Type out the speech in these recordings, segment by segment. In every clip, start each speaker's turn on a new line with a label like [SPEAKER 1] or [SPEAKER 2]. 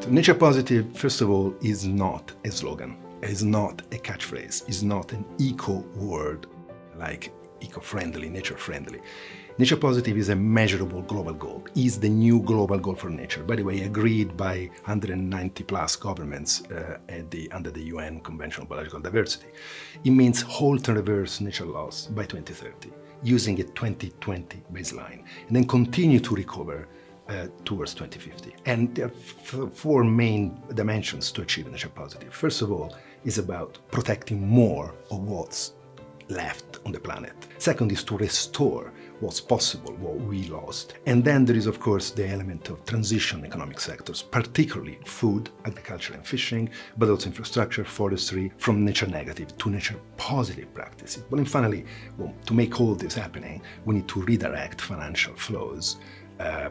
[SPEAKER 1] Nature positive, first of all, is not a slogan, is not a catchphrase, is not an eco word like eco-friendly, nature-friendly. Nature positive is a measurable global goal, is the new global goal for nature. By the way, agreed by 190 plus governments under the UN Convention on Biological Diversity. It means halt and reverse nature loss by 2030, using a 2020 baseline, and then continue to recover towards 2050. And there are four main dimensions to achieve nature positive. First of all, is about protecting more of what's left on the planet. Second is to restore what's possible, what we lost. And then there is, of course, the element of transition economic sectors, particularly food, agriculture and fishing, but also infrastructure, forestry, from nature negative to nature positive practices. But then finally, to make all this happening, we need to redirect financial flows,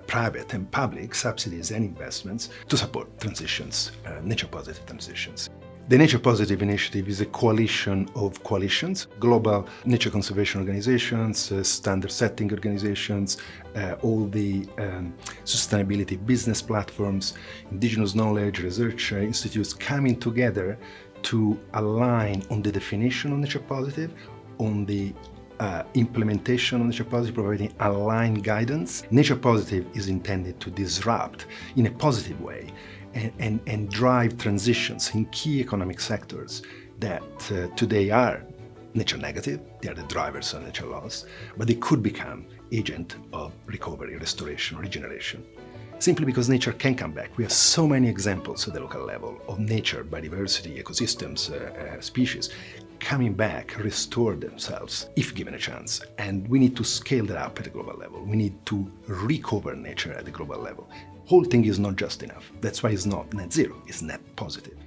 [SPEAKER 1] private and public subsidies and investments to support transitions, nature positive transitions. The Nature Positive Initiative is a coalition of coalitions, global nature conservation organizations, standard setting organizations, all the sustainability business platforms, indigenous knowledge, research institutes coming together to align on the definition of nature positive, on the implementation of nature positive, providing aligned guidance. Nature positive is intended to disrupt in a positive way and drive transitions in key economic sectors that today are nature negative, they are the drivers of nature loss, but they could become agent of recovery, restoration, regeneration. Simply because nature can come back. We have so many examples at the local level of nature, biodiversity, ecosystems, species coming back, restore themselves if given a chance. And we need to scale that up at the global level. We need to recover nature at the global level. Whole thing is not just enough. That's why it's not net zero, it's net positive.